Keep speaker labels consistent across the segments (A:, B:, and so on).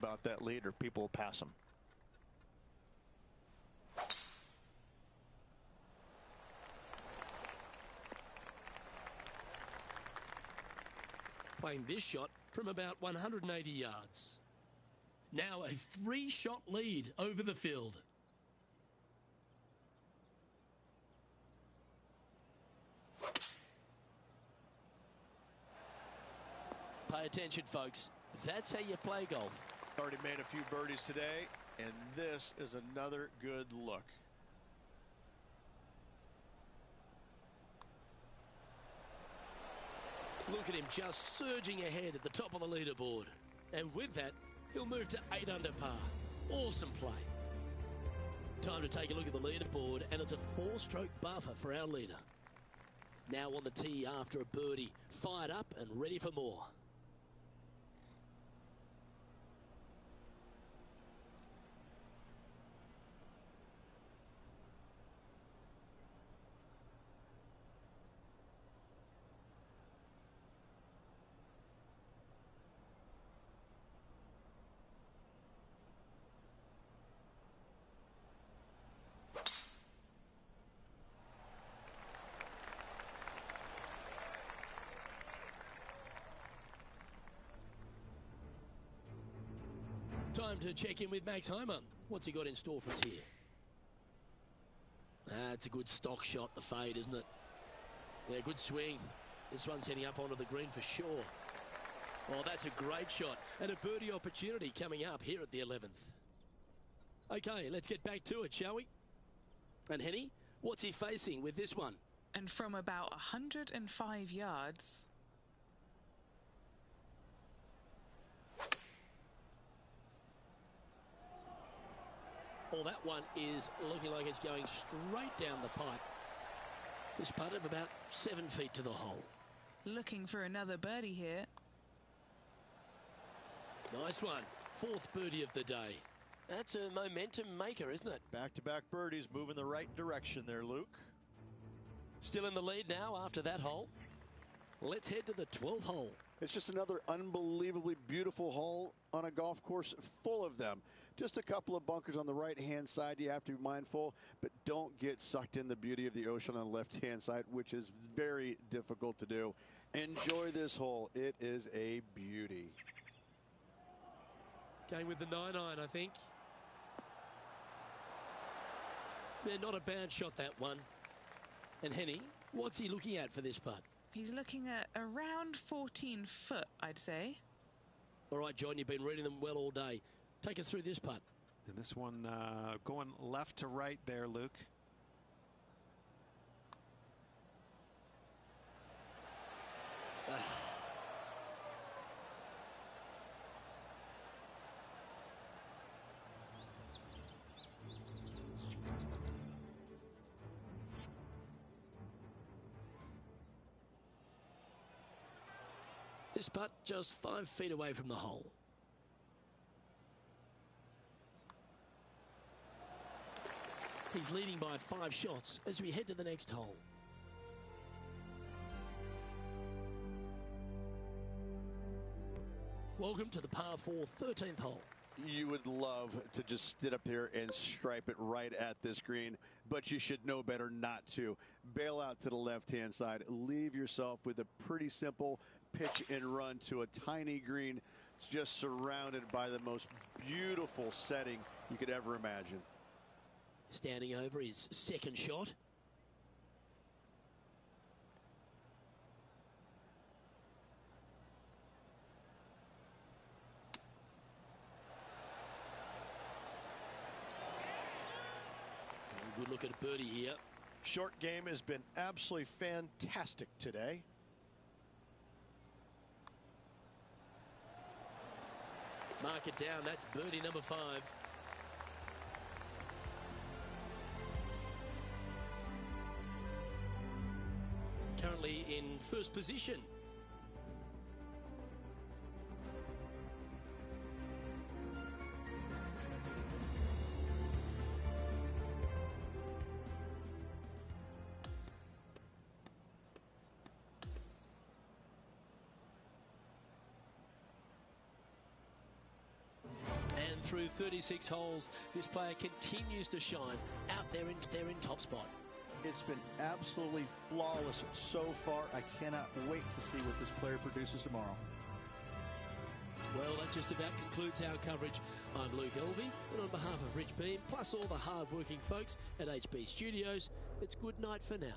A: about that lead or people will pass him.
B: Playing this shot from about 180 yards. Now a 3-shot lead over the field. Pay attention, folks. That's how you play golf.
A: Already made a few birdies today, and this is another good look.
B: Look at him just surging ahead at the top of the leaderboard. And with that, he'll move to 8 under par. Awesome play. Time to take a look at the leaderboard, and it's a 4-stroke buffer for our leader. Now on the tee after a birdie, fired up and ready for more. Time to check in with Max Homa. What's he got in store for us here? It's a good stock shot, the fade, isn't it? Yeah, good swing. This one's heading up onto the green for sure. Oh, that's a great shot. And a birdie opportunity coming up here at the 11th. Okay, let's get back to it, shall we? And Henny, what's he facing with this one?
C: And from about 105 yards...
B: Well, that one is looking like it's going straight down the pipe. This putt of about 7 feet to the hole.
C: Looking for another birdie here.
B: Nice one. 4th birdie of the day. That's a momentum maker, isn't it?
A: Back-to-back birdies, moving the right direction there, Luke.
B: Still in the lead now after that hole. Let's head to the 12th hole.
D: It's just another unbelievably beautiful hole on a golf course full of them. Just a couple of bunkers on the right-hand side. You have to be mindful, but don't get sucked in the beauty of the ocean on the left-hand side, which is very difficult to do. Enjoy this hole. It is a beauty.
B: Going with the 9-iron, I think. Yeah, not a bad shot, that one. And Henny, what's he looking at for this putt?
C: He's looking at around 14 foot, I'd say.
B: All right, John, you've been reading them well all day. Take us through this putt.
E: And this one going left to right there, Luke.
B: This putt just 5 feet away from the hole. He's leading by 5 shots as we head to the next hole. Welcome to the par 4 13th hole.
D: You would love to just sit up here and stripe it right at this green, but you should know better not to. Bail out to the left-hand side. Leave yourself with a pretty simple pitch and run to a tiny green. It's just surrounded by the most beautiful setting you could ever imagine.
B: Standing over his 2nd shot. Good look at a birdie here.
A: Short game has been absolutely fantastic today.
B: Mark it down. That's birdie number 5. Currently in 1st position. through 36 holes. This player continues to shine out there in top spot.
F: It's been absolutely flawless so far. I cannot wait to see what this player produces tomorrow.
B: Well, that just about concludes our coverage. I'm Luke Elvey, and on behalf of Rich Beam, plus all the hard-working folks at HB Studios, it's good night for now.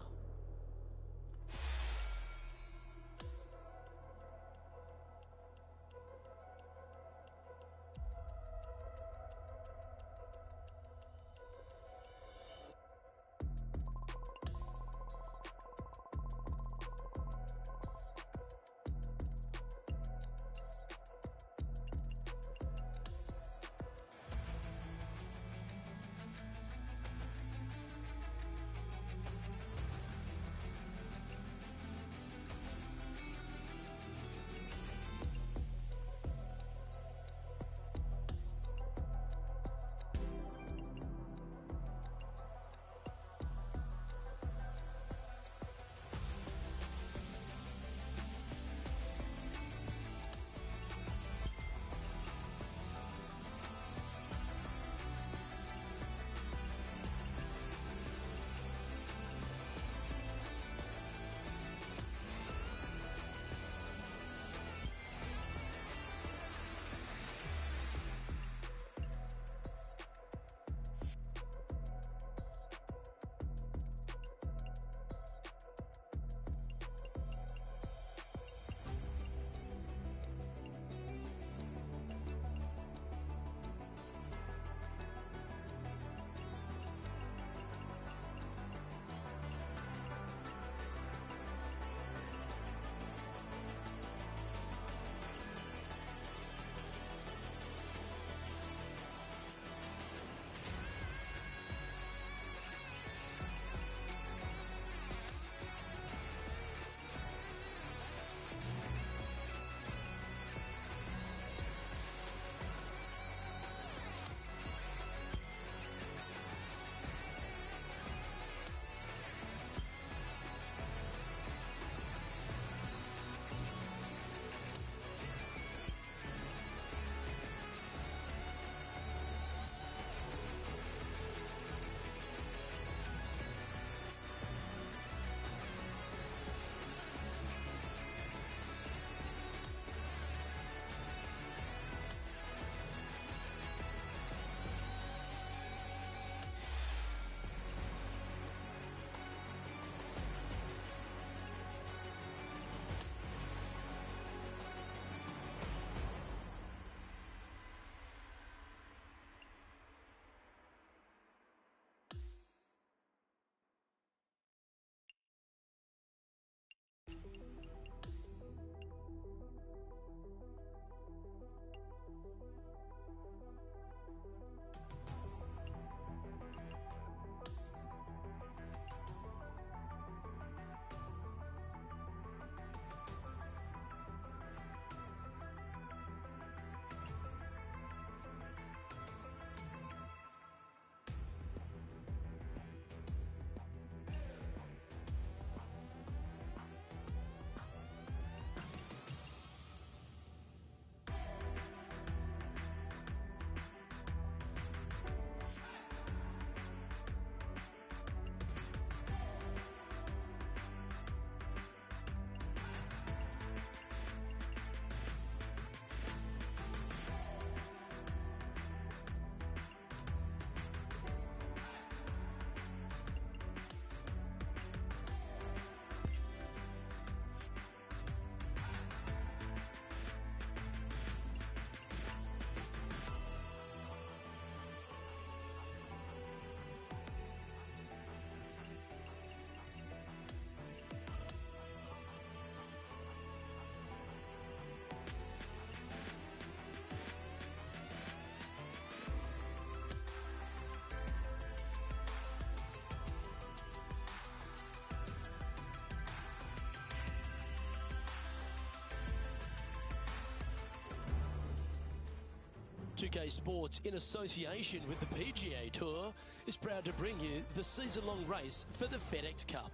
B: UK Sports, in association with the PGA Tour, is proud to bring you the season-long race for the FedEx Cup.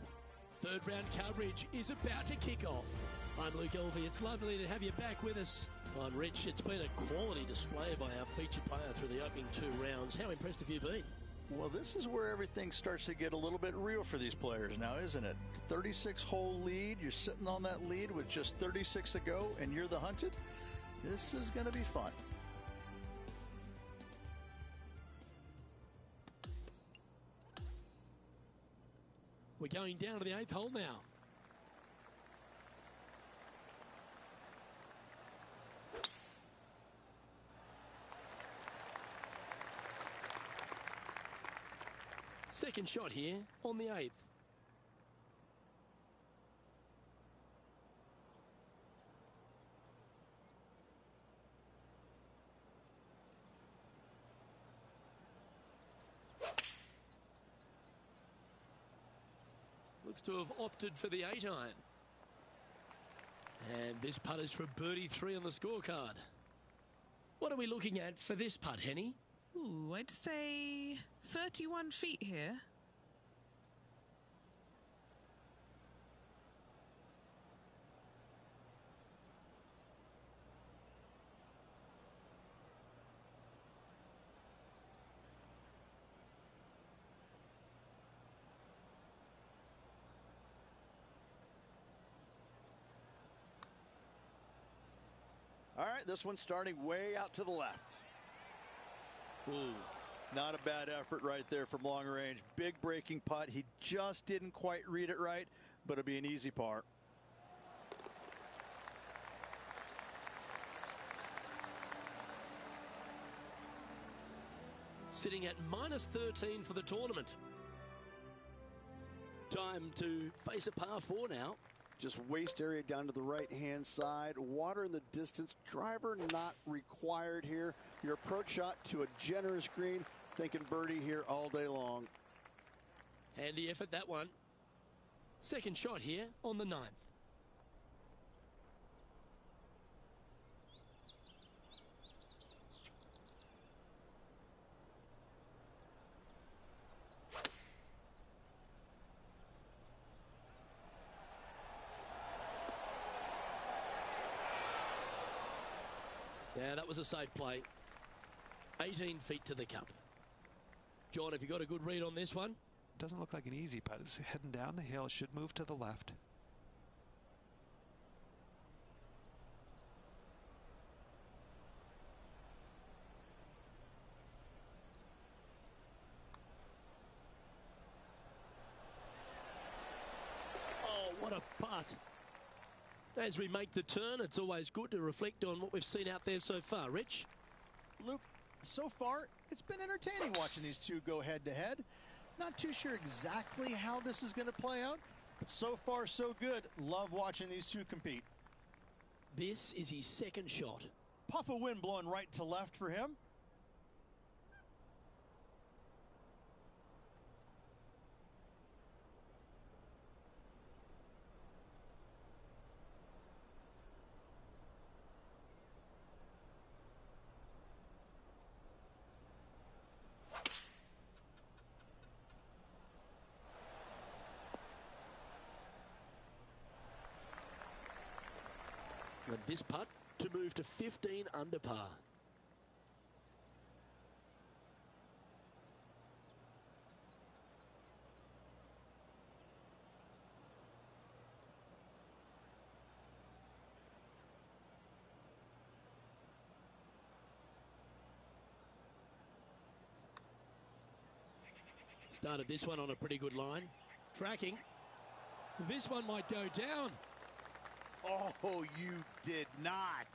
B: Third round coverage is about to kick off. I'm Luke Elvey. It's lovely to have you back with us. Oh, and Rich, it's been a quality display by our feature player through the opening 2 rounds. How impressed have you been?
F: Well, this is where everything starts to get a little bit real for these players now, isn't it? 36-hole lead. You're sitting on that lead with just 36 to go, and you're the hunted. This is going to be fun.
B: We're going down to the 8th hole now. Second shot here on the 8th. Looks to have opted for the 8-iron. And this putt is for birdie 3 on the scorecard. What are we looking at for this putt, Henny?
C: Ooh, I'd say 31 feet here.
F: All right, this one's starting way out to the left.
B: Ooh.
F: Not a bad effort right there from long range. Big breaking putt. He just didn't quite read it right, but it'll be an easy par.
B: Sitting at -13 for the tournament. Time to face a par 4 now.
D: Just waist area down to the right-hand side. Water in the distance. Driver not required here. Your approach shot to a generous green. Thinking birdie here all day long.
B: Handy effort, that one. Second shot here on the 9th. Yeah, that was a safe play. 18 feet to the cup. John, have you got a good read on this one?
E: Doesn't look like an easy putt. It's heading down the hill. Should move to the left.
B: Oh, what a putt. As we make the turn, it's always good to reflect on what we've seen out there so far. Rich?
F: Luke, so far, it's been entertaining watching these two go head-to-head. Not too sure exactly how this is going to play out, but so far, so good. Love watching these two compete.
B: This is his second shot.
F: Puff of wind blowing right to left for him.
B: And this putt to move to 15 under par. Started this one on a pretty good line. Tracking. This one might go down.
F: Oh, you did not.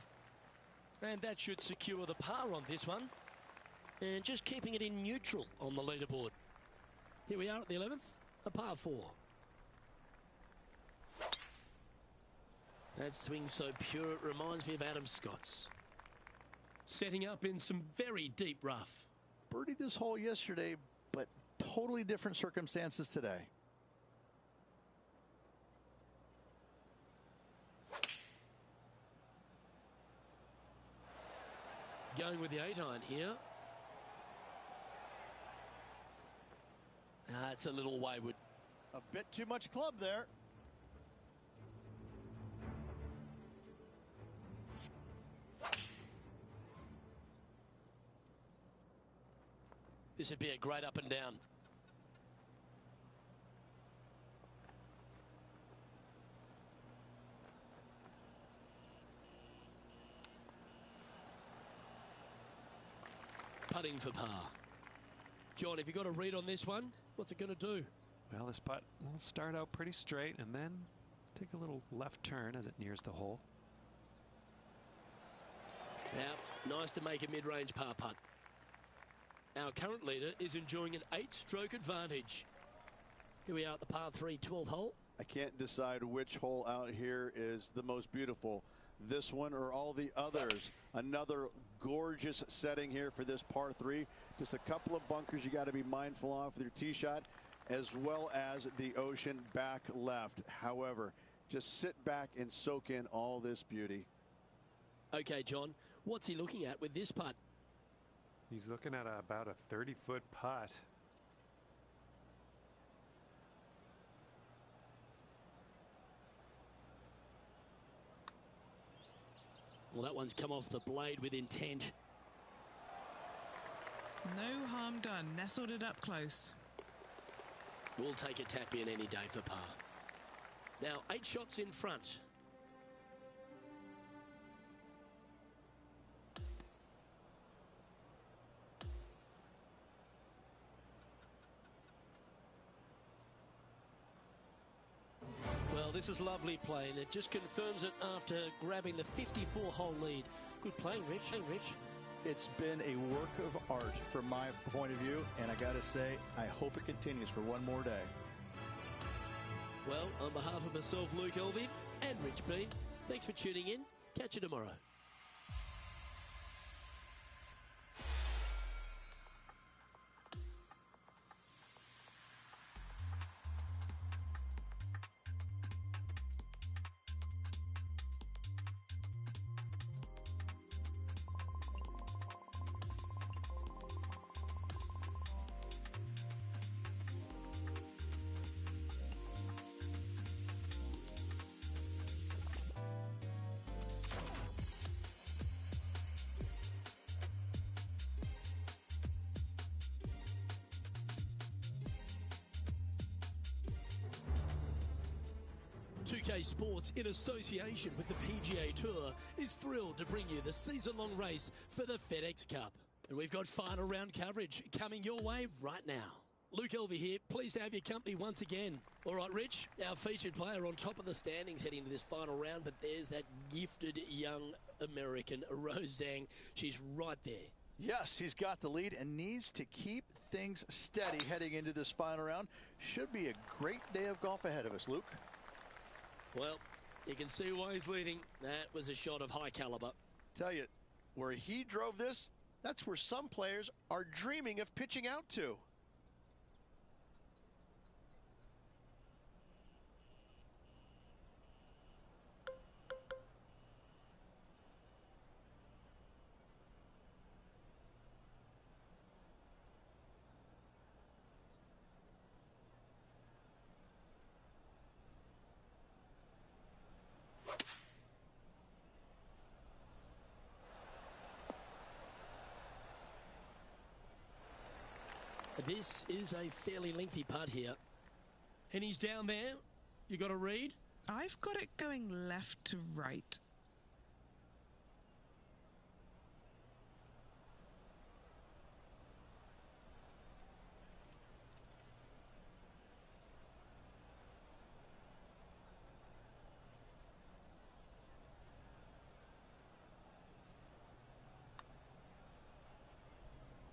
B: And that should secure the par on this one. And just keeping it in neutral on the leaderboard. Here we are at the 11th, a par 4. That swing so pure, it reminds me of Adam Scott's. Setting up in some very deep rough.
F: Birdied this hole yesterday, but totally different circumstances today.
B: Going with the 8-iron here. It's a little wayward.
F: A bit too much club there.
B: This would be a great up and down. Putting for par. John, have you got a read on this one? What's it going to do?
E: Well, this putt will start out pretty straight and then take a little left turn as it nears the hole.
B: Now, nice to make a mid-range par putt. Our current leader is enjoying an 8-stroke advantage. Here we are at the par 3 12th hole.
D: I can't decide which hole out here is the most beautiful. This one or all the others. Another gorgeous setting here for this par 3. Just a couple of bunkers you got to be mindful of with your tee shot, as well as the ocean back left. However, just sit back and soak in all this beauty.
B: Okay, John, what's he looking at with this putt?
E: He's looking at about a 30-foot putt.
B: Well, that one's come off the blade with intent.
C: No harm done. Nestled it up close.
B: We'll take a tap in any day for par. Now, 8 shots in front. Well, this is lovely play, and it just confirms it after grabbing the 54-hole lead. Good playing, Rich. Hey, Rich.
F: It's been a work of art from my point of view, and I got to say, I hope it continues for one more day.
B: Well, on behalf of myself, Luke Elvy, and Rich B, thanks for tuning in. Catch you tomorrow. UK Sports, in association with the PGA Tour, is thrilled to bring you the season-long race for the FedEx Cup. And we've got final round coverage coming your way right now. Luke Elvy here, pleased to have your company once again. All right, Rich, our featured player on top of the standings heading to this final round, but there's that gifted young American, Rose Zhang. She's right there.
F: Yes, he's got the lead and needs to keep things steady heading into this final round. Should be a great day of golf ahead of us, Luke.
B: Well, you can see why he's leading. That was a shot of high caliber.
A: Tell you, where he drove this, that's where some players are dreaming of pitching out to.
B: This is a fairly lengthy putt here. And he's down there. You got a read?
C: I've got it going left to right.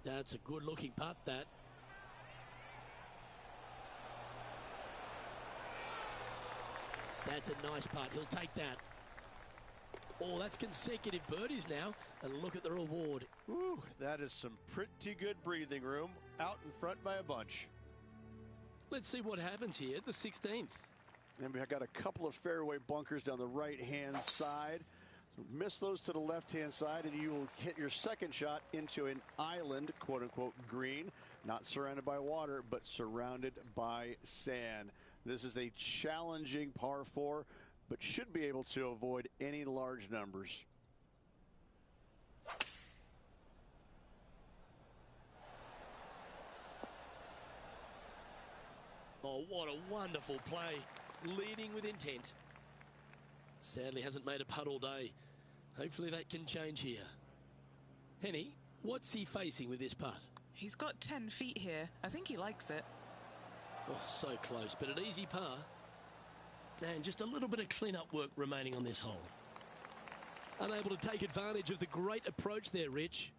B: That's a good looking putt, that. That's a nice putt. He'll take that. Oh, that's consecutive birdies now. And look at the reward.
A: Ooh, that is some pretty good breathing room out in front by a bunch.
B: Let's see what happens here at the 16th.
D: And we've got a couple of fairway bunkers down the right-hand side. So miss those to the left-hand side, and you will hit your second shot into an island, quote-unquote, green. Not surrounded by water, but surrounded by sand. This is a challenging par 4, but should be able to avoid any large numbers.
B: Oh, what a wonderful play. Leading with intent. Sadly hasn't made a putt all day. Hopefully that can change here. Henny, what's he facing with this putt?
C: He's got 10 feet here. I think he likes it.
B: Oh, so close, but an easy par. And just a little bit of clean-up work remaining on this hole. Unable to take advantage of the great approach there, Rich.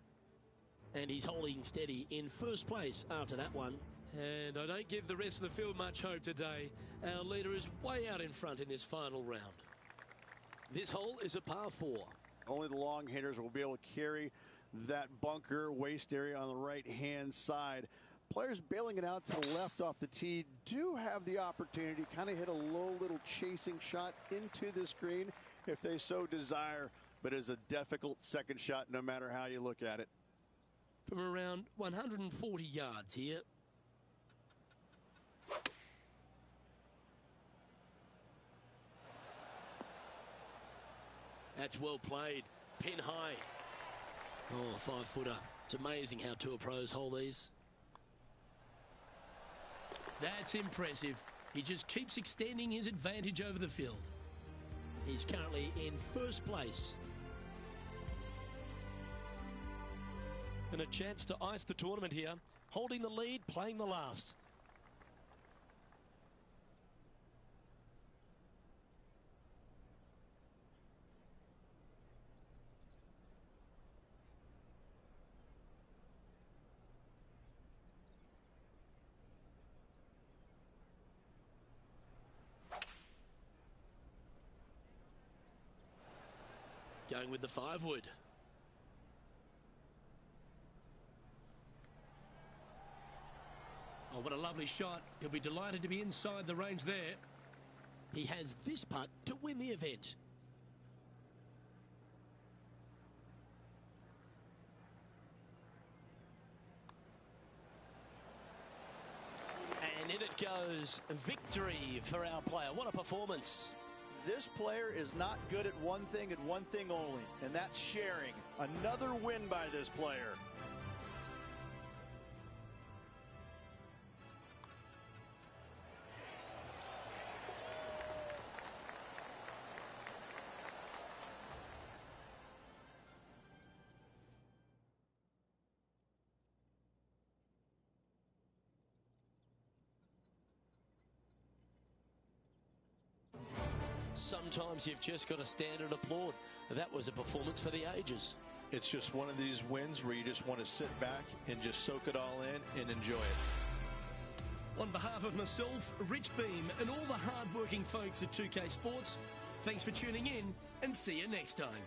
B: And he's holding steady in first place after that one. And I don't give the rest of the field much hope today. Our leader is way out in front in this final round. This hole is a par 4.
D: Only the long hitters will be able to carry that bunker waist area on the right-hand side. Players bailing it out to the left off the tee do have the opportunity to kind of hit a low little chasing shot into this green if they so desire, but it's a difficult second shot no matter how you look at it.
B: From around 140 yards here. That's well played. Pin high. Oh, 5-footer. It's amazing how tour pros hold these. That's impressive. He just keeps extending his advantage over the field. He's currently in first place. And a chance to ice the tournament here. Holding the lead, playing the last. Going with the 5-wood. Oh, what a lovely shot. He'll be delighted to be inside the range there. He has this putt to win the event. And in it goes. Victory for our player. What a performance.
F: This player is not good at one thing and one thing only, and that's sharing. Another win by this player.
B: Sometimes you've just got to stand and applaud. That was a performance for the ages.
A: It's just one of these wins where you just want to sit back and just soak it all in and enjoy it.
B: On behalf of myself, Rich Beem, and all the hard-working folks at 2K Sports, thanks for tuning in, and see you next time.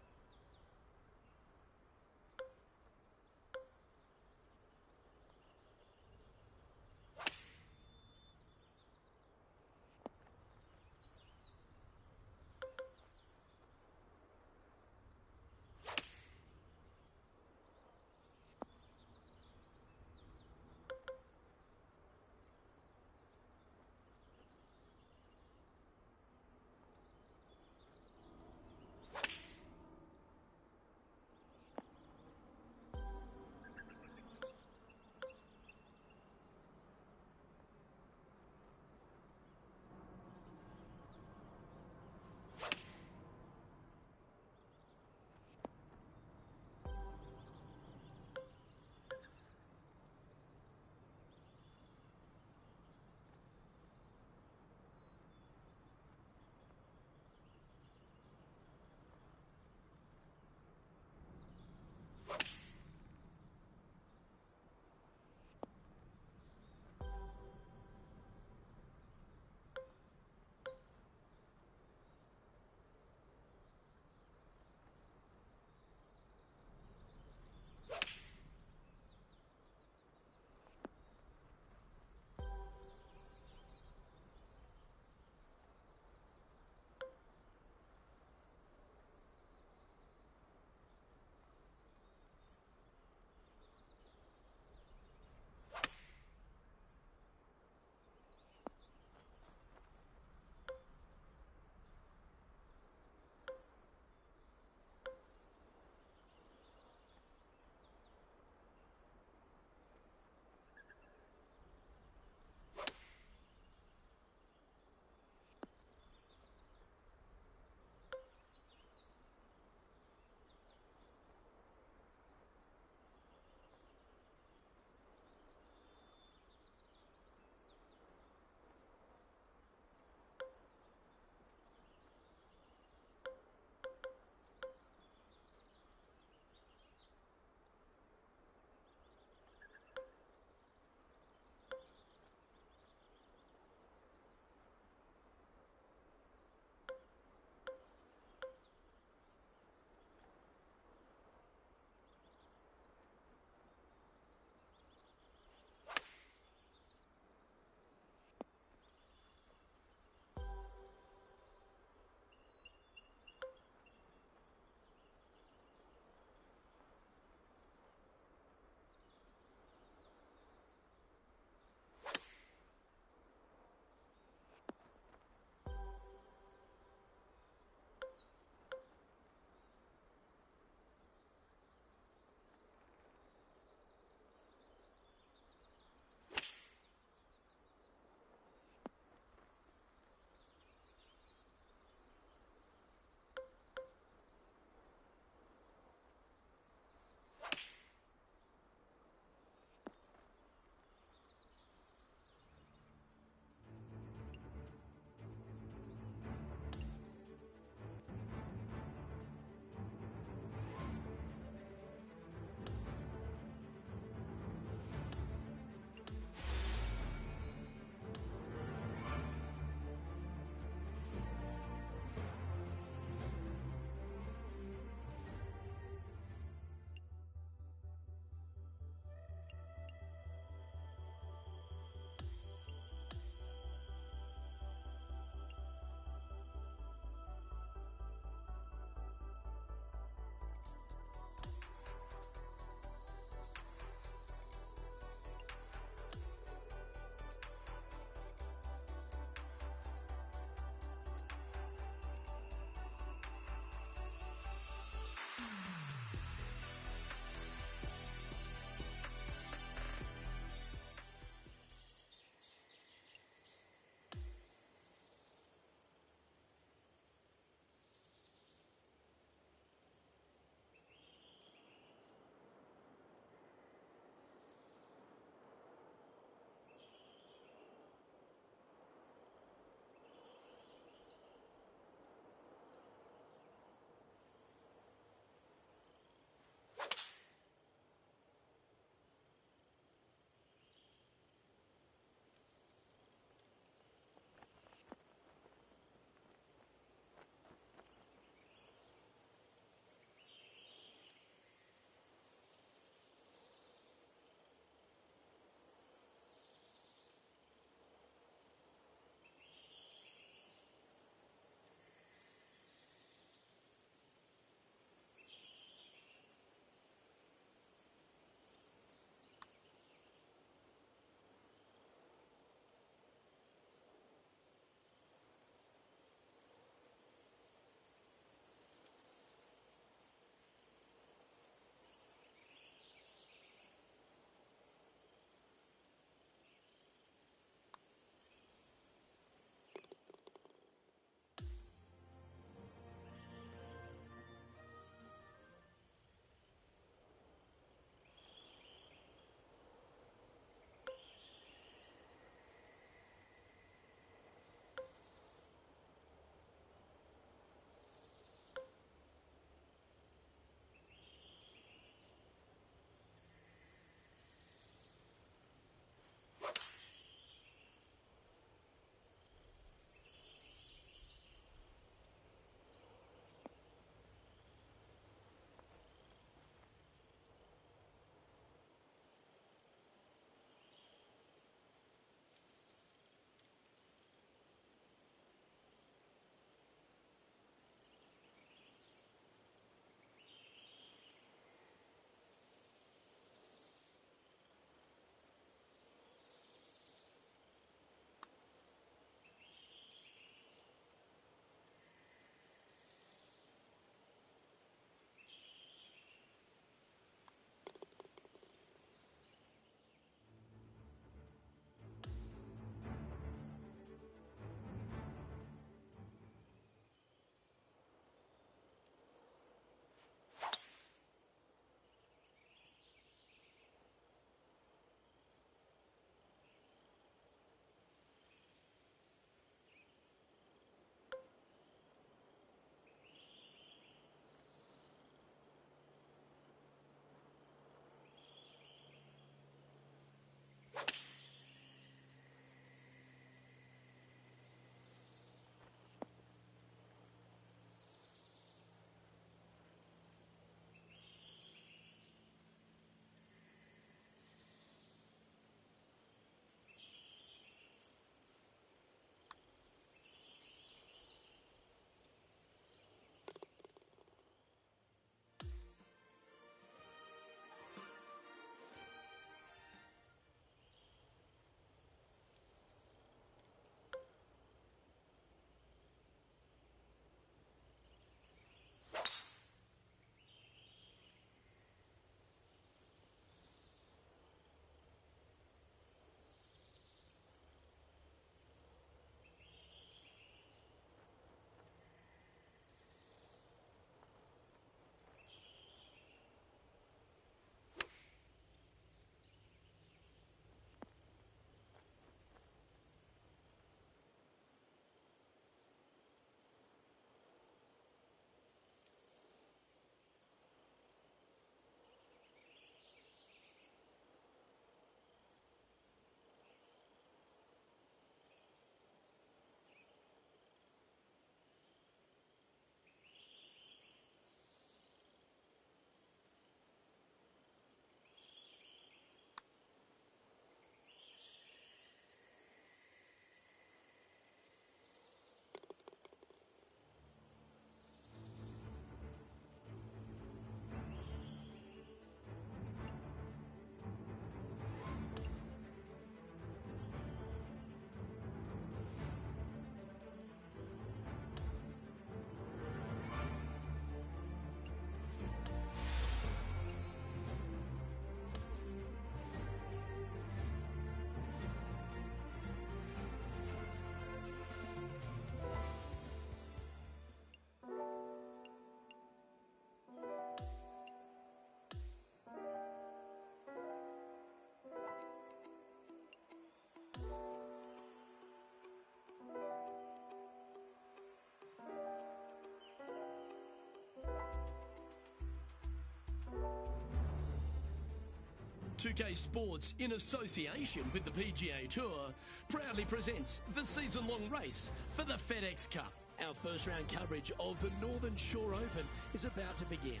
B: 2K Sports, in association with the PGA Tour, proudly presents the season-long race for the FedEx Cup. Our first round coverage of the Northern Shore Open is about to begin.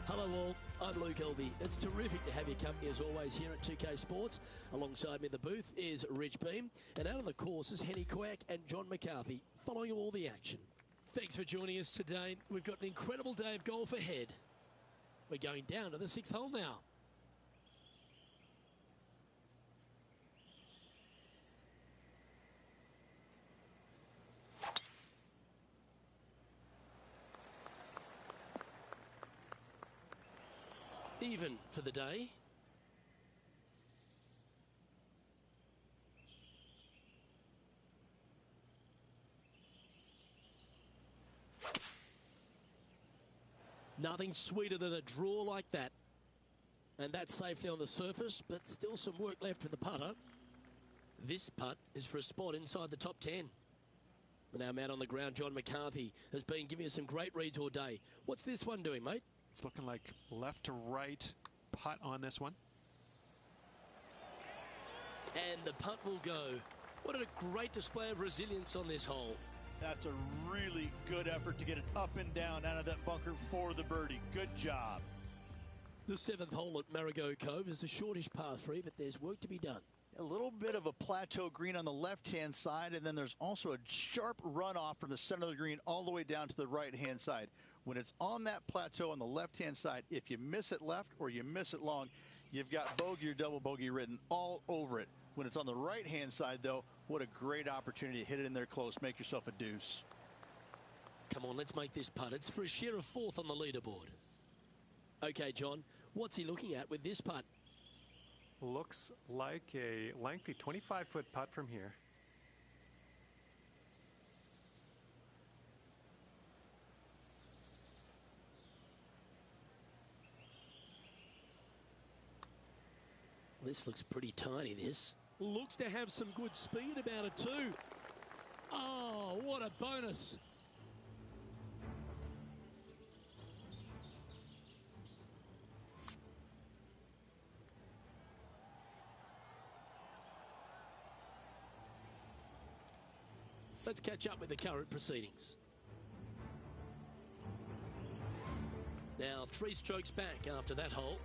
B: Hello all, I'm Luke Elvey. It's terrific to have your company as always here at 2K Sports. Alongside me in the booth is Rich Beam, and out on the course is Henny Quack and John McCarthy, following all the action. Thanks for joining us today. We've got an incredible day of golf ahead. We're going down to the 6th hole now. Even for the day. Nothing sweeter than a draw like that. And that's safely on the surface, but still some work left for the putter. This putt is for a spot inside the top 10. And our man on the ground, John McCarthy, has been giving us some great reads all day. What's this one doing, mate?
E: It's looking like left to right putt on this one.
B: And the putt will go. What a great display of resilience on this hole.
F: That's a really good effort to get it up and down out of that bunker for the birdie. Good job.
B: The 7th hole at Marigot Cove is the shortest par 3, but there's work to be done.
F: A little bit of a plateau green on the left-hand side, and then there's also a sharp runoff from the center of the green all the way down to the right-hand side. When it's on that plateau on the left-hand side, if you miss it left or you miss it long, you've got bogey or double bogey written all over it. When it's on the right-hand side, though, what a great opportunity to hit it in there close. Make yourself a deuce.
B: Come on, let's make this putt. It's for a share of 4th on the leaderboard. Okay, John, what's he looking at with this putt?
G: Looks like a lengthy 25-foot putt from here.
B: This looks pretty tiny, this. Looks to have some good speed about it too. Oh, what a bonus. Let's catch up with the current proceedings. Now 3 strokes back after that hole.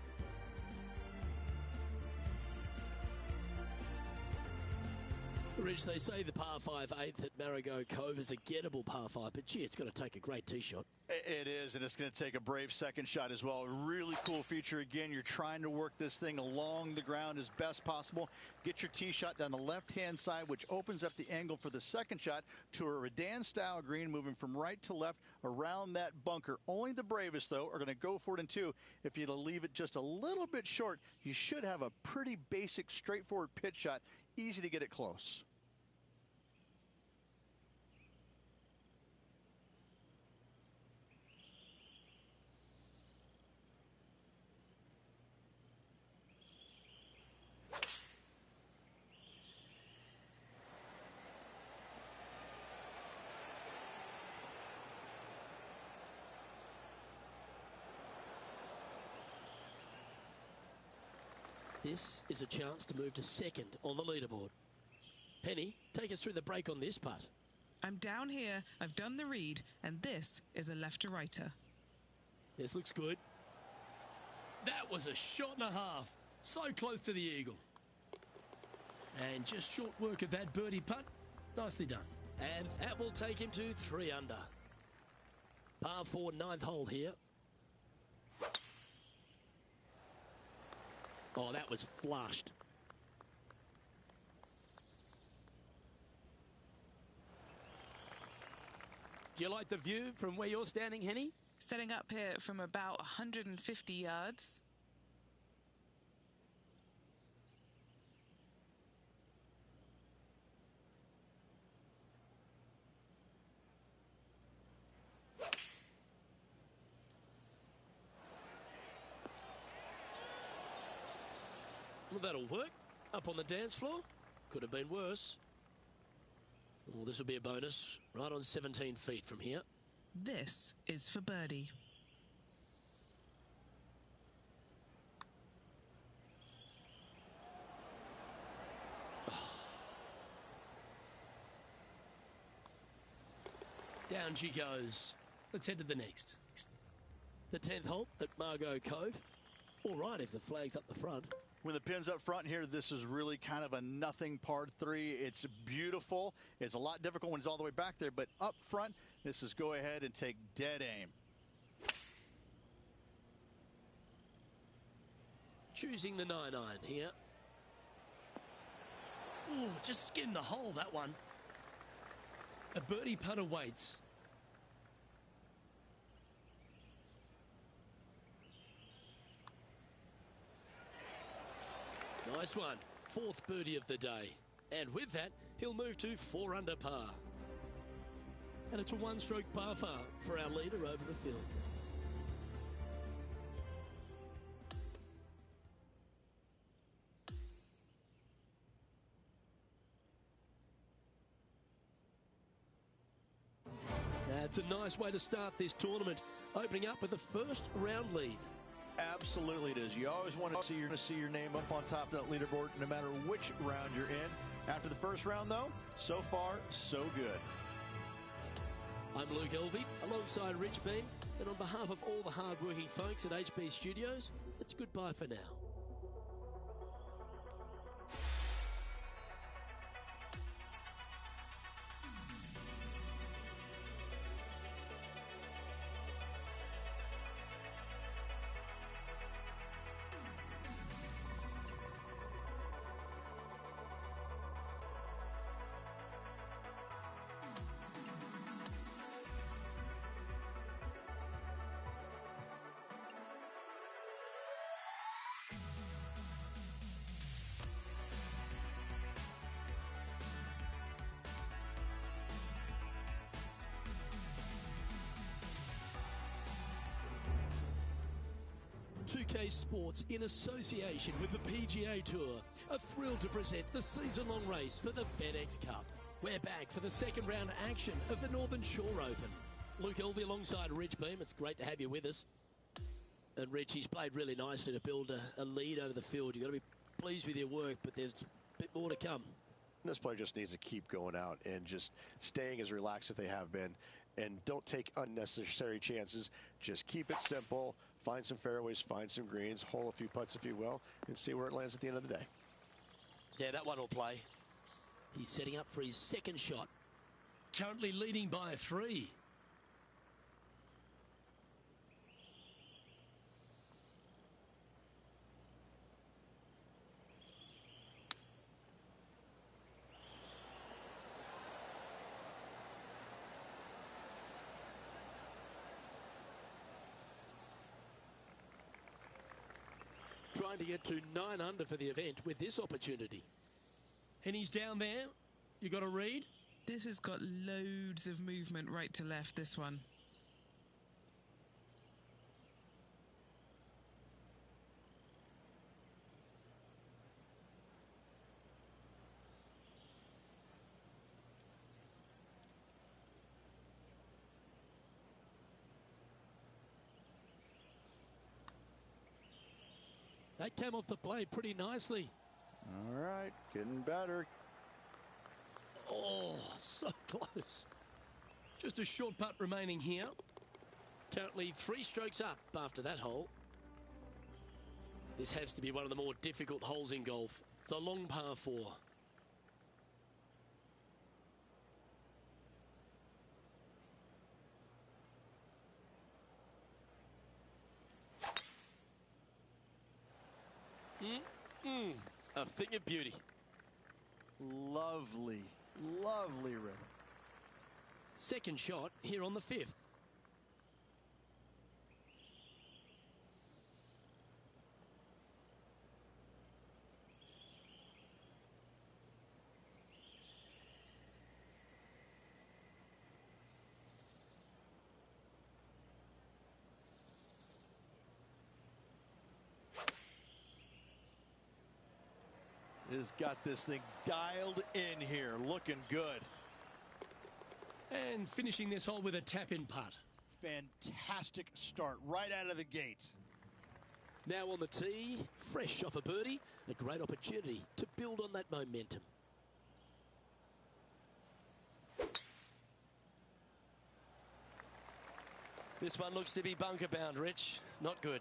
B: Rich, they say the par 5 8th at Marigot Cove is a gettable par 5, but gee, it's got to take a great tee shot.
F: It is, and it's going to take a brave second shot as well. Really cool feature. Again, you're trying to work this thing along the ground as best possible. Get your tee shot down the left-hand side, which opens up the angle for the second shot to a Redan-style green, moving from right to left around that bunker. Only the bravest, though, are going to go for it in 2. If you leave it just a little bit short, you should have a pretty basic, straightforward pitch shot. Easy to get it close.
B: This is a chance to move to 2nd on the leaderboard. Henny, take us through the break on this putt.
C: I'm down here, I've done the read, and this is a left to righter.
B: This looks good. That was a shot and a half. So close to the eagle. And just short work of that birdie putt. Nicely done. And that will take him to 3 under. Par 4, 9th hole here. Oh, that was flushed. Do you like the view from where you're standing, Henny?
C: Setting up here from about 150 yards.
B: Well, that'll work. Up on the dance floor. Could have been worse. Well, this will be a bonus. Right on 17 feet from here.
C: This is for birdie.
B: Down she goes. Let's head to the next. The 10th hole at Margot Cove. All right if the flag's up the front.
F: When the pin's up front here, this is really kind of a nothing par 3. It's beautiful. It's a lot difficult when it's all the way back there, but up front, this is go ahead and take dead aim.
B: Choosing the 9-iron here. Ooh, just skinned the hole, that one. A birdie putt awaits. Nice one. 4th birdie of the day. And with that, he'll move to 4 under par. And it's a 1-stroke par for our leader over the field. That's a nice way to start this tournament, opening up with the first round lead.
A: Absolutely it is. You always want to see your name up on top of that leaderboard no matter which round you're in. After the first round, though, so far, so good.
B: I'm Luke Elvey, alongside Rich Beam, and on behalf of all the hard-working folks at HB Studios, it's goodbye for now. Sports in association with the PGA Tour are thrilled to present the season-long race for the FedEx Cup. We're back for the second round action of the Northern Shore Open. Luke Elvey alongside Rich Beam. It's great to have you with us. And Rich, he's played really nicely to build a lead over the field. You've got to be pleased with your work, but there's a bit more to come.
H: This player just needs to keep going out and just staying as relaxed as they have been. And don't take unnecessary chances. Just keep it simple. Find some fairways, find some greens, hole a few putts if you will, and see where it lands at the end of the day.
B: Yeah, that one will play. He's setting up for his second shot. Currently leading by 3. Trying to get to 9 under for the event with this opportunity. And he's down there. You got a read?
C: This has got loads of movement right to left, this one.
B: That came off the blade pretty nicely.
F: All right, getting better.
B: Oh, so close. Just a short putt remaining here. Currently 3 strokes up after that hole. This has to be one of the more difficult holes in golf. The long par 4. A thing of beauty.
F: Lovely, lovely rhythm.
B: Second shot here on the 5th.
A: Has got this thing dialed in here, looking good.
B: And finishing this hole with a tap-in putt.
A: Fantastic start right out of the gate.
B: Now on the tee, fresh off a birdie, a great opportunity to build on that momentum. This one looks to be bunker bound, Rich. Not good.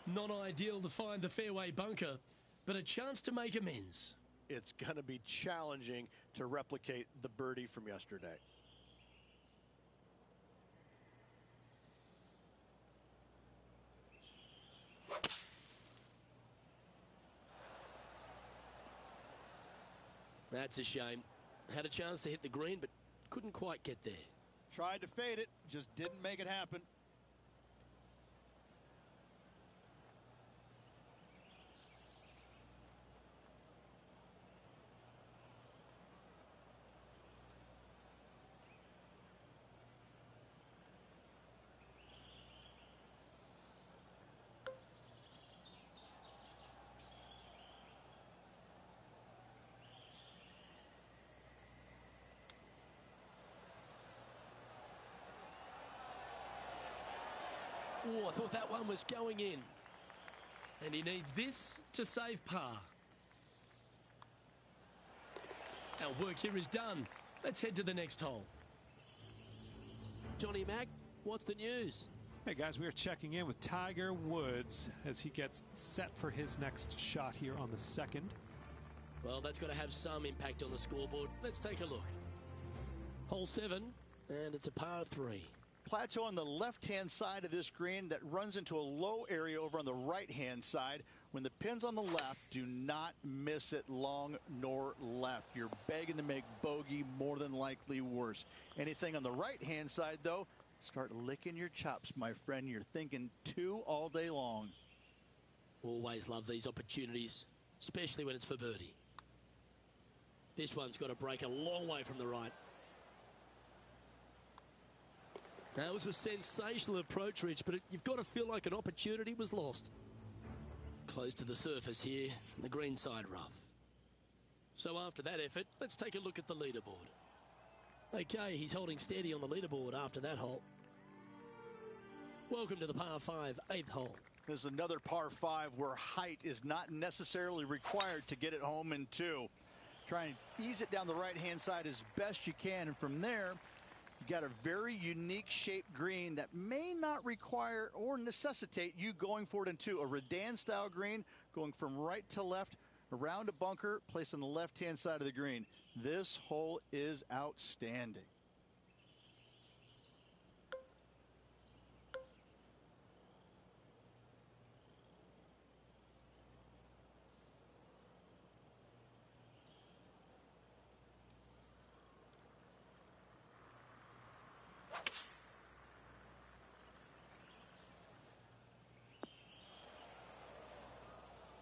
B: Not ideal to find the fairway bunker, but a chance to make amends.
H: It's going to be challenging to replicate the birdie from yesterday.
B: That's a shame. Had a chance to hit the green, but couldn't quite get there.
A: Tried to fade it, just didn't make it happen.
B: Oh, I thought that one was going in. And he needs this to save par. Our work here is done. Let's head to the next hole. Johnny Mack, what's the news?
E: Hey guys, we are checking in with Tiger Woods as he gets set for his next shot here on the second.
B: Well, that's got to have some impact on the scoreboard. Let's take a look. Hole 7, and it's a par 3.
F: Plateau on the left-hand side of this green that runs into a low area over on the right-hand side. When the pin's on the left, do not miss it long nor left. You're begging to make bogey, more than likely worse. Anything on the right-hand side, though, start licking your chops, my friend. You're thinking 2 all day long.
B: Always love these opportunities, especially when it's for birdie. This one's got to break a long way from the right. That was a sensational approach, Rich, but you've got to feel like an opportunity was lost. Close to the surface here, the green side rough. So after that effort, let's take a look at the leaderboard. Okay, he's holding steady on the leaderboard after that hole. Welcome to the par 5, 8th hole.
F: This is another par 5 where height is not necessarily required to get it home in 2. Try and ease it down the right-hand side as best you can, and from there, you got a very unique shaped green that may not require or necessitate you going for it in 2. A Redan style green going from right to left around a bunker placed on the left-hand side of the green. This hole is outstanding.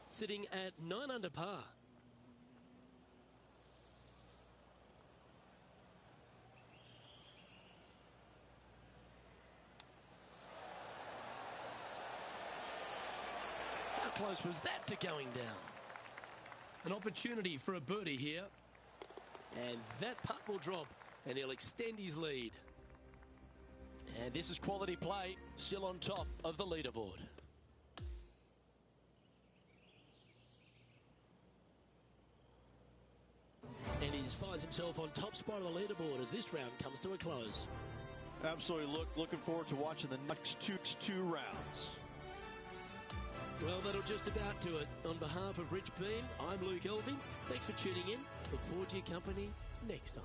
B: Sitting at 9 under par. How close was that to going down? An opportunity for a birdie here. And that putt will drop, and he'll extend his lead. And this is quality play, still on top of the leaderboard. And he finds himself on top spot of the leaderboard as this round comes to a close.
A: Absolutely. Looking forward to watching the next two rounds.
B: Well, that'll just about do it. On behalf of Rich Beem, I'm Luke Elving. Thanks for tuning in. Look forward to your company next time.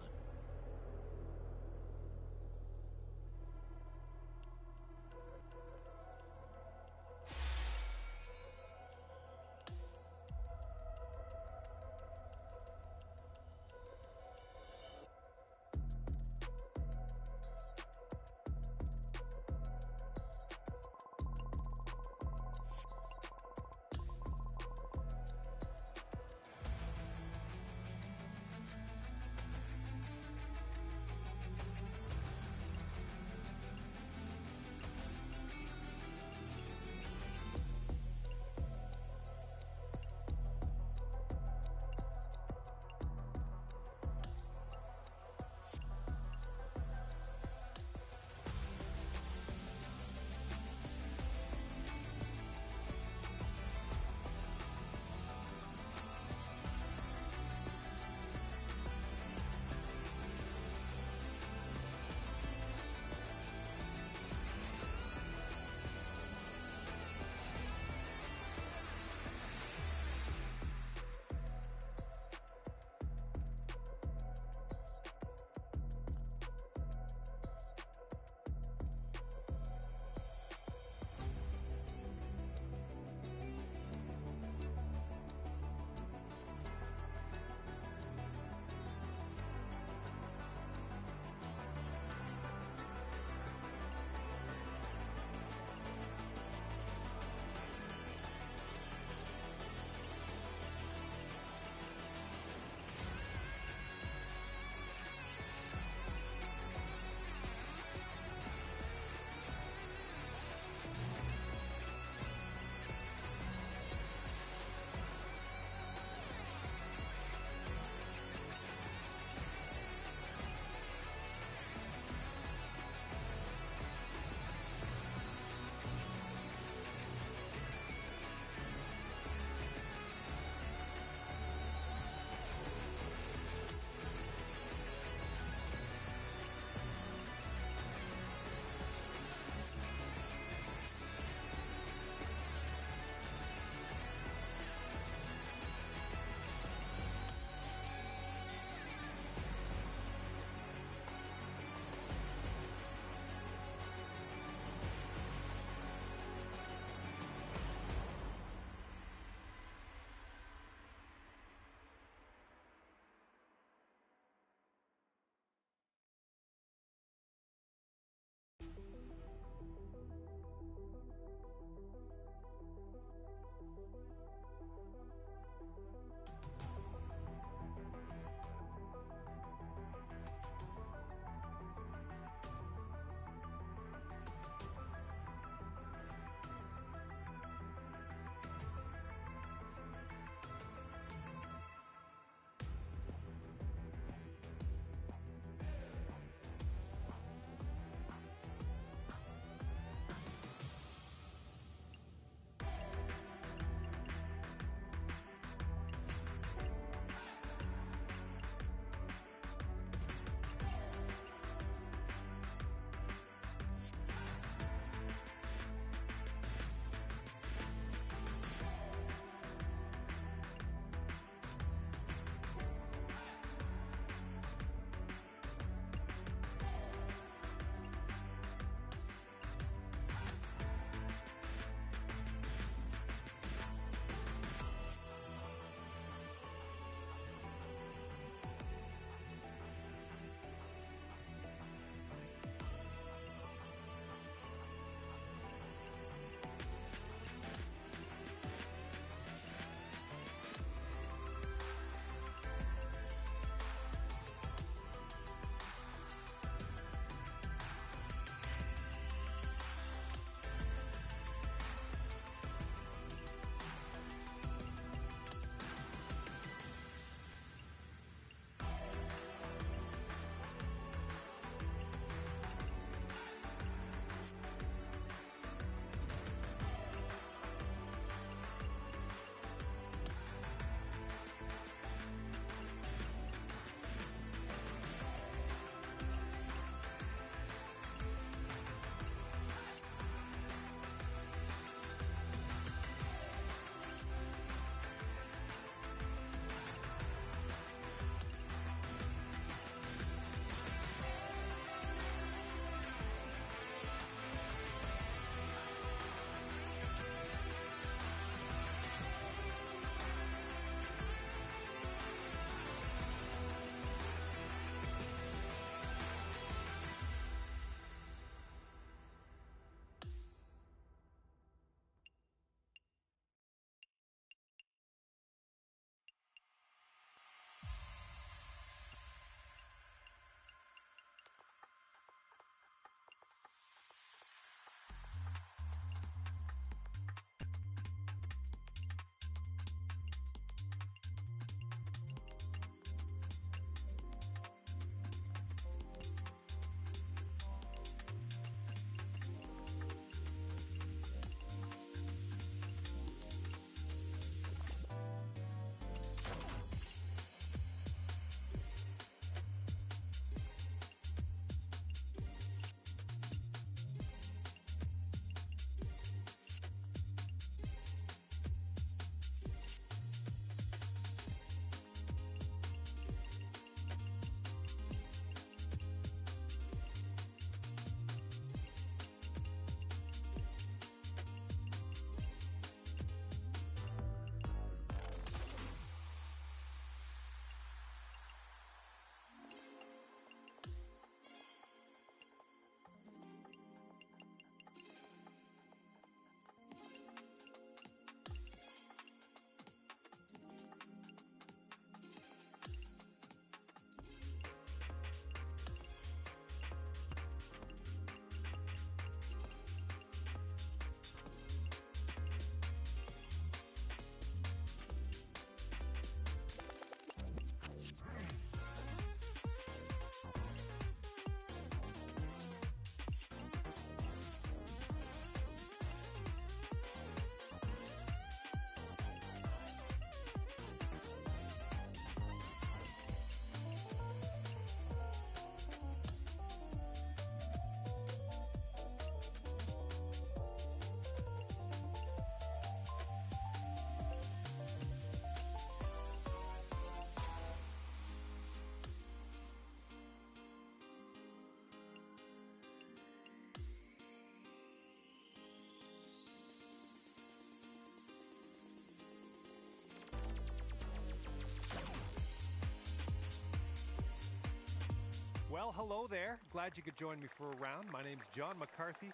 G: Well, hello there. Glad you could join me for a round. My name's John McCarthy.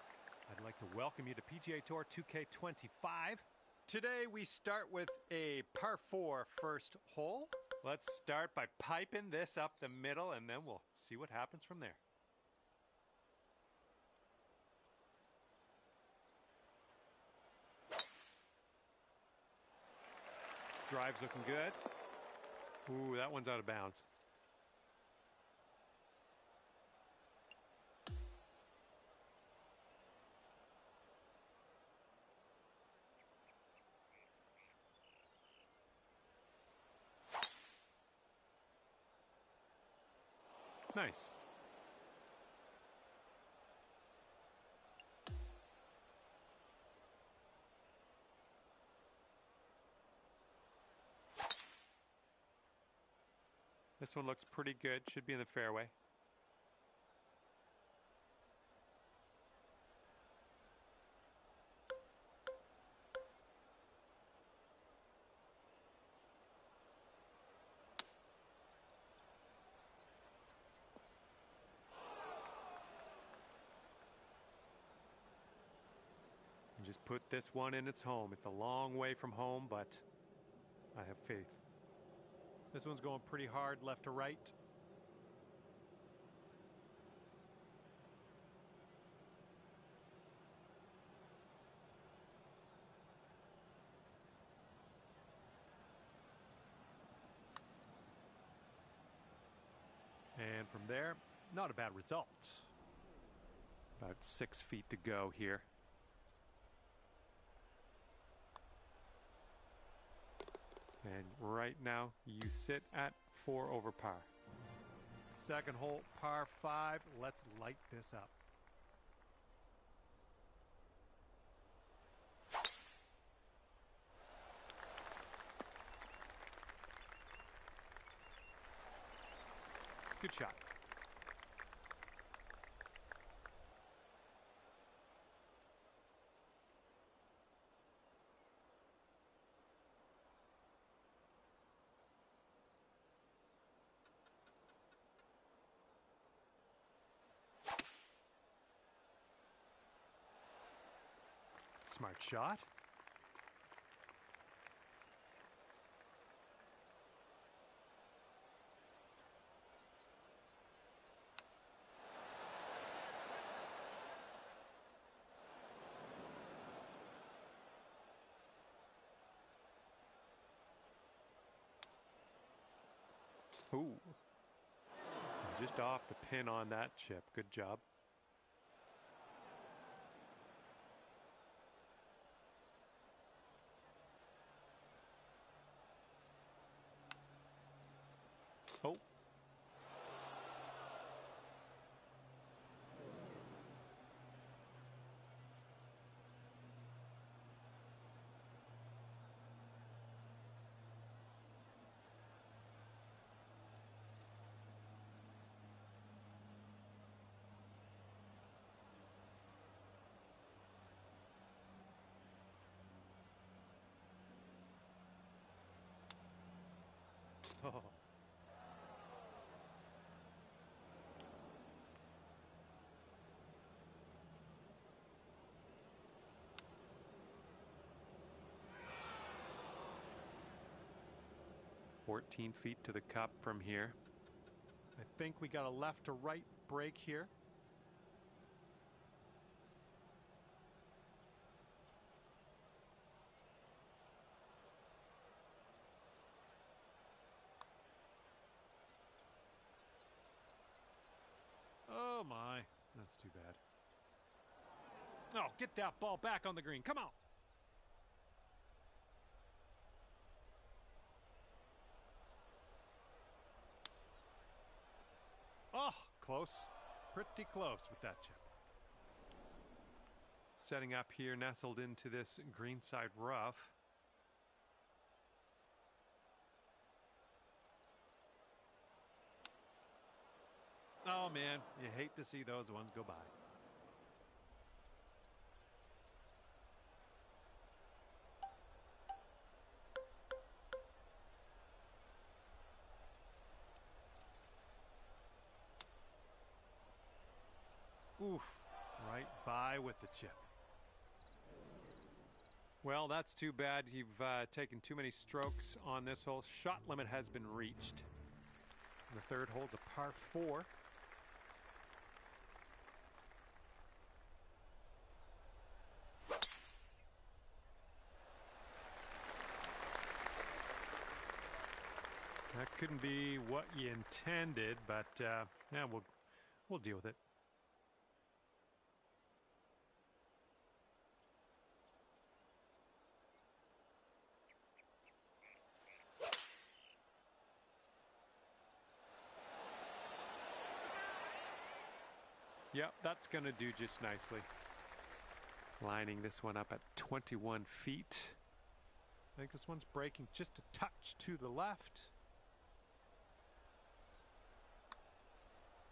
G: I'd like to welcome you to PGA Tour 2K25. Today we start with a par 4 first hole. Let's start by piping this up the middle, and then we'll see what happens from there. Drive's looking good. Ooh, that one's out of bounds. Nice. This one looks pretty good. Should be in the fairway. And just put this one in its home. It's a long way from home, but I have faith. This one's going pretty hard left to right. And from there, not a bad result. About 6 feet to go here. And right now, you sit at 4 over par. Second hole, par 5. Let's light this up. Good shot. Smart shot. Ooh. Just off the pin on that chip. Good job. Oh. Oh. "14 feet to the cup from here. I think we got a left to right break here. Oh my, that's too bad. Oh, get that ball back on the green. Come on. Oh, close. Pretty close with that chip. Setting up here, nestled into this greenside rough. Oh man, you hate to see those ones go by. Oof, right by with the chip. Well, that's too bad. You've taken too many strokes on this hole. Shot limit has been reached. The third hole's a par 4. That couldn't be what you intended, but yeah, we'll deal with it. Yep, that's going to do just nicely. Lining this one up at 21 feet. I think this one's breaking just a touch to the left.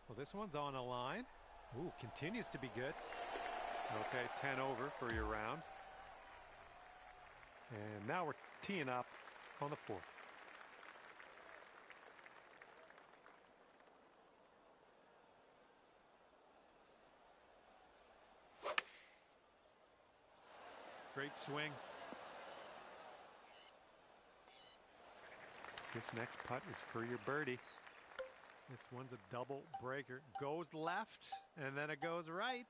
G: Well, this one's on a line. Ooh, continues to be good. Okay, 10 over for your round. And now we're teeing up on the 4th. Great swing. This next putt is for your birdie. This one's a double breaker. Goes left, and then it goes right.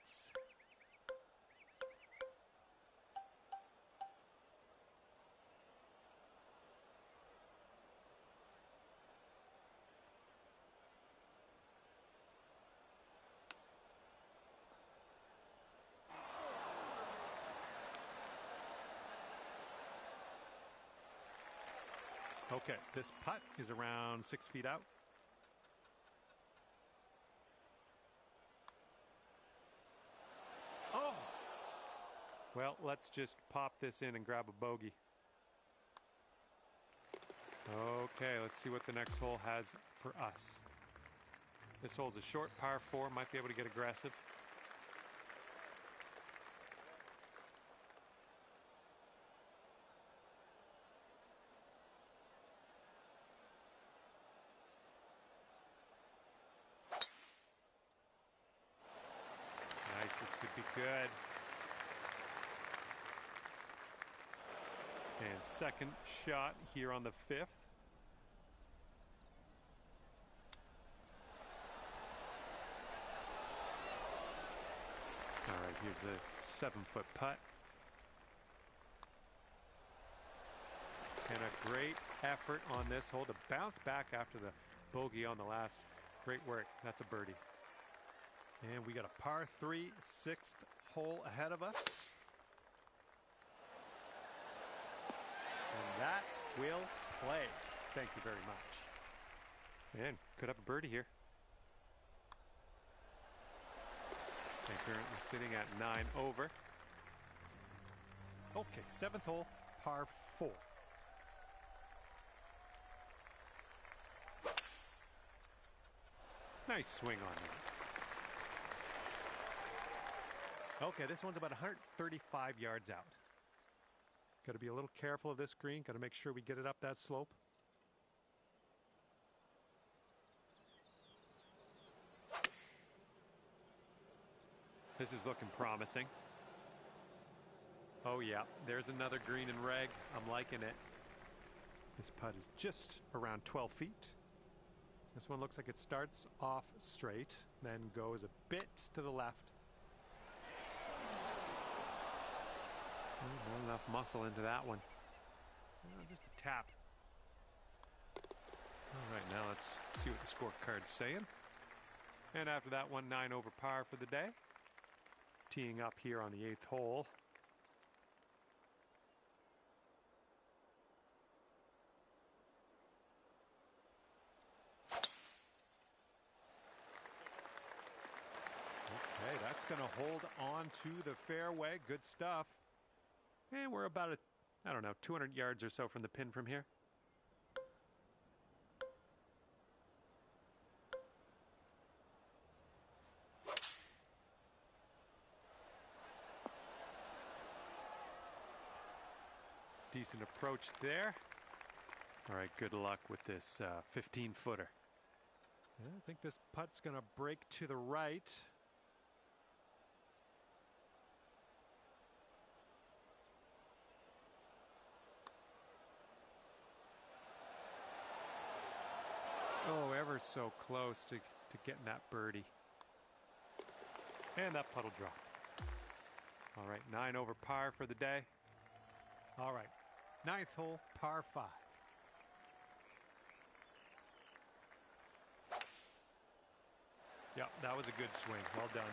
G: Okay, this putt is around 6 feet out. Oh! Well, let's just pop this in and grab a bogey. Okay, let's see what the next hole has for us. This hole's a short par 4, might be able to get aggressive. This could be good. And second shot here on the 5th. All right, here's a 7-foot putt. And a great effort on this hole to bounce back after the bogey on the last. Great work. That's a birdie. And we got a par 3, 6th hole ahead of us. And that will play. Thank you very much. And could have a birdie here. And currently sitting at 9 over. Okay, 7th hole, par 4. Nice swing on that. Okay, this one's about 135 yards out. Got to be a little careful of this green. Got to make sure we get it up that slope. This is looking promising. Oh yeah, there's another green and reg. I'm liking it. This putt is just around 12 feet. This one looks like it starts off straight, then goes a bit to the left. Not enough muscle into that one. Just a tap. All right, now let's see what the scorecard's saying. And after that one, 9 over par for the day. Teeing up here on the 8th hole. Okay, that's going to hold on to the fairway. Good stuff. And we're about, I don't know, 200 yards or so from the pin from here. Decent approach there. All right, good luck with this 15-footer. I think this putt's going to break to the right. ever so close to getting that birdie. And that puddle drop. All right, 9 over par for the day. All right, 9th hole, par 5. Yep, that was a good swing. Well done.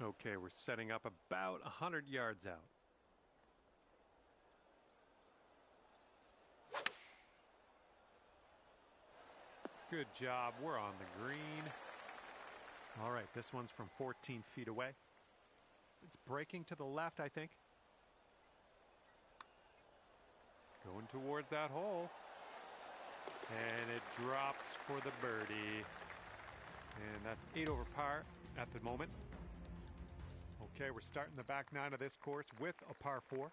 G: Okay, we're setting up about 100 yards out. Good job. We're on the green. All right, this one's from 14 feet away. It's breaking to the left, I think. Going towards that hole. And it drops for the birdie. And that's 8 over par at the moment. Okay, we're starting the back 9 of this course with a par 4.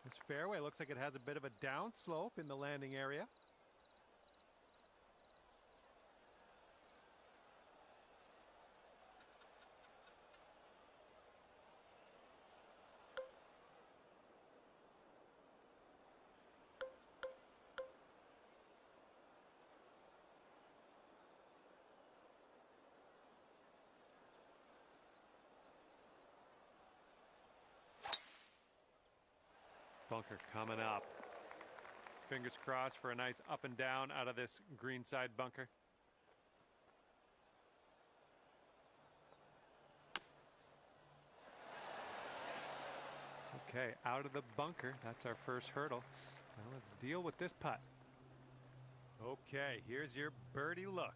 G: This fairway looks like it has a bit of a downslope in the landing area. Bunker coming up. Fingers crossed for a nice up and down out of this greenside bunker. Okay, out of the bunker. That's our first hurdle. Now let's deal with this putt. Okay, here's your birdie look.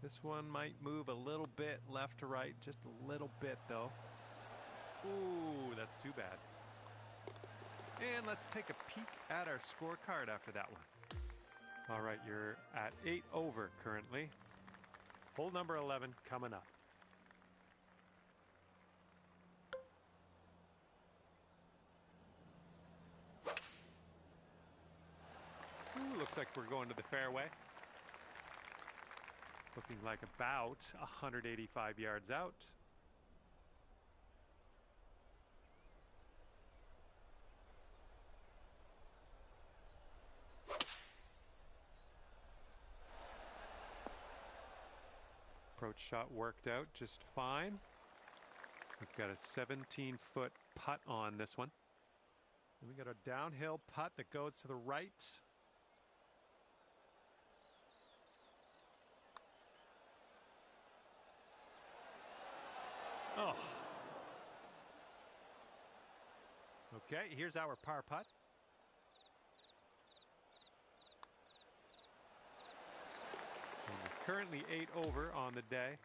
G: This one might move a little bit left to right, just a little bit though. Ooh, that's too bad. And let's take a peek at our scorecard after that one. All right, you're at 8 over currently. Hole number 11 coming up. Ooh, looks like we're going to the fairway. Looking like about 185 yards out. Approach shot worked out just fine. We've got a 17-foot putt on this one. And we got a downhill putt that goes to the right. Oh. Okay, here's our par putt. And we're currently 8 over on the day.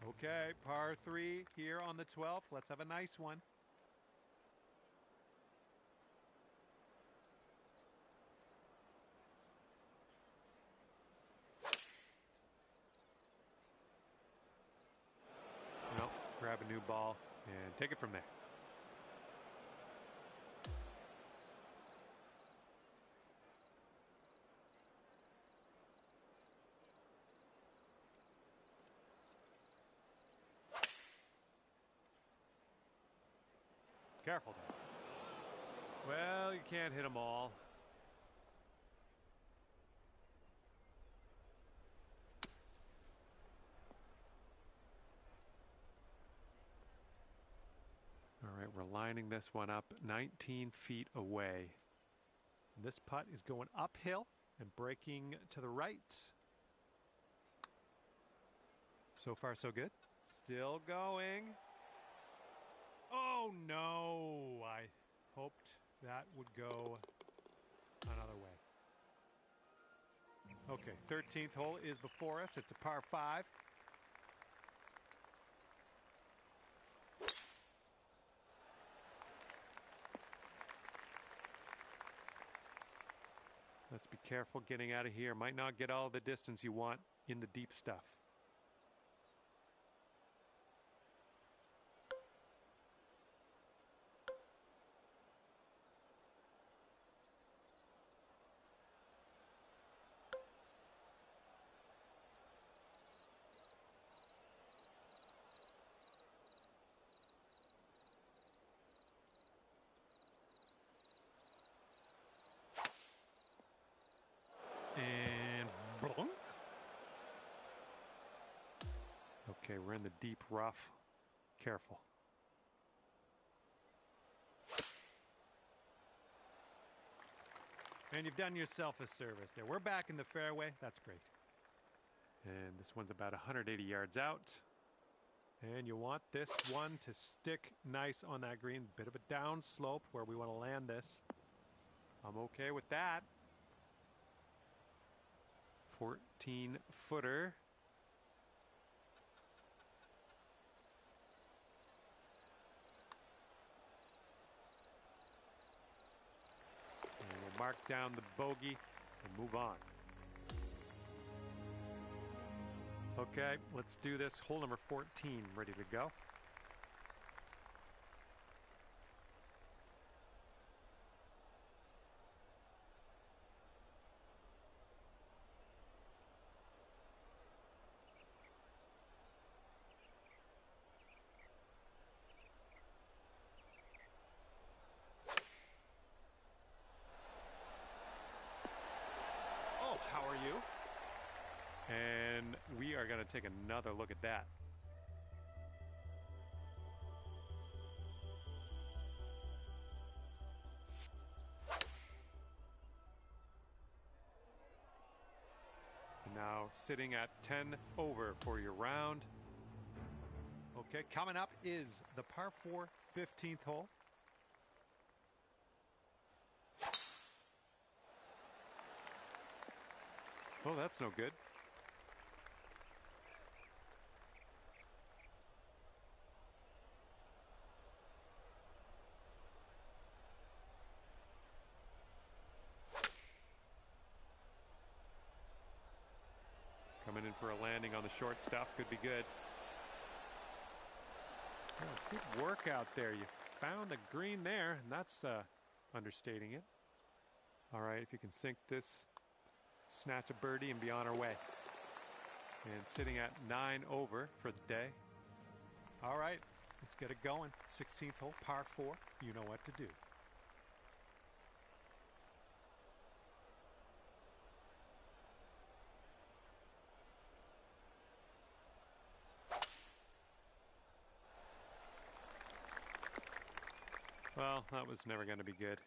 G: Okay, par 3 here on the 12th. Let's have a nice one. Well, grab a new ball and take it from there. Careful though. Well, you can't hit them all. All right, we're lining this one up 19 feet away. This putt is going uphill and breaking to the right. So far, so good. Still going. Oh no, I hoped that would go another way. Okay, 13th hole is before us. It's a par 5. Let's be careful getting out of here. Might not get all the distance you want in the deep stuff. Blunk. Okay, we're in the deep rough. Careful. And you've done yourself a service there. We're back in the fairway. That's great. And this one's about 180 yards out. And you want this one to stick nice on that green. Bit of a down slope where we want to land this. I'm okay with that. 14-footer. And we'll mark down the bogey and move on. Okay, let's do this. Hole number 14 ready to go. Oh, how are you? And we are going to take another look at that. Now sitting at 10 over for your round. Okay, coming up is the par 4 15th hole. Oh, that's no good. Coming in for a landing on the short stuff. Could be good. Oh, good work out there. You found the green there, and that's understating it. All right, if you can sink this, snatch a birdie and be on our way. And sitting at 9 over for the day. All right, let's get it going. 16th hole, par 4. You know what to do. Well, that was never going to be good.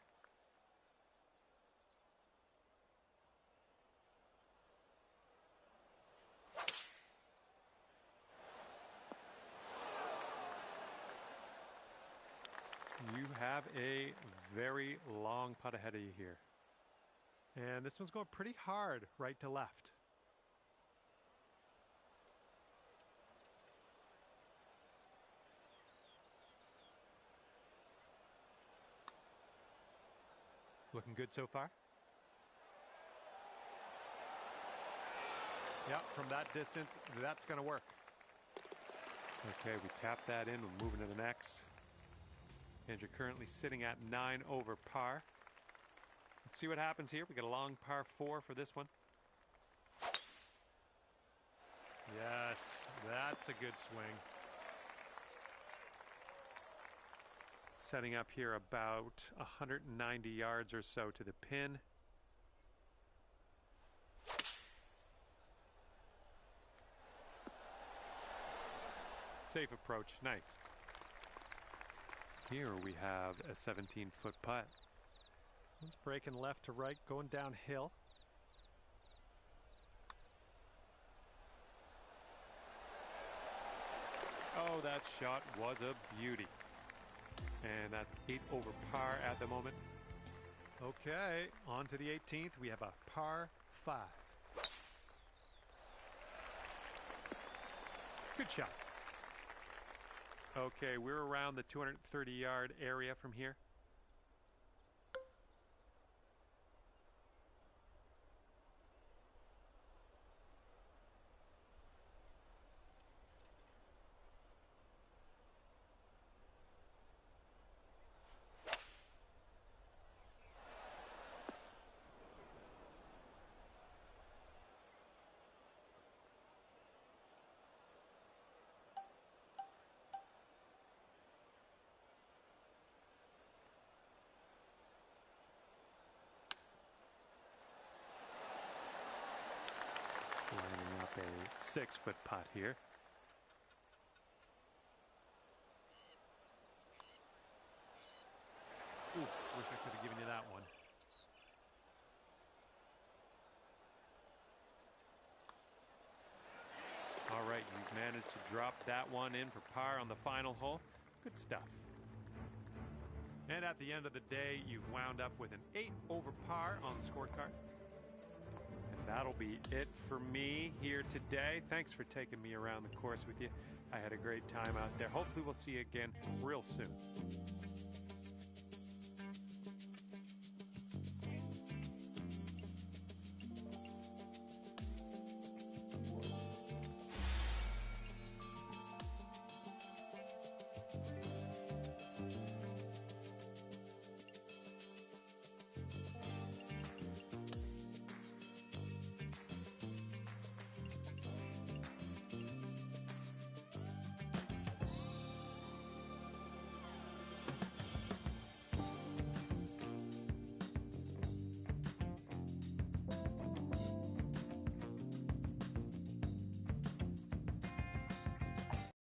G: You have a very long putt ahead of you here. And this one's going pretty hard right to left. Looking good so far. Yep, from that distance, that's going to work. Okay, we tap that in. We're moving to the next. And you're currently sitting at 9 over par. Let's see what happens here. We got a long par 4 for this one. Yes, that's a good swing. Setting up here about 190 yards or so to the pin. Safe approach, nice. Here we have a 17-foot putt. This one's breaking left to right, going downhill. Oh, that shot was a beauty. And that's 8 over par at the moment. Okay, on to the 18th. We have a par 5. Good shot. Okay, we're around the 230-yard area from here. 6-foot putt here. Ooh, wish I could have given you that one. All right, you've managed to drop that one in for par on the final hole. Good stuff. And at the end of the day, you've wound up with an 8 over par on the scorecard. And that'll be it for me here today. Thanks for taking me around the course with you. I had a great time out there. Hopefully we'll see you again real soon.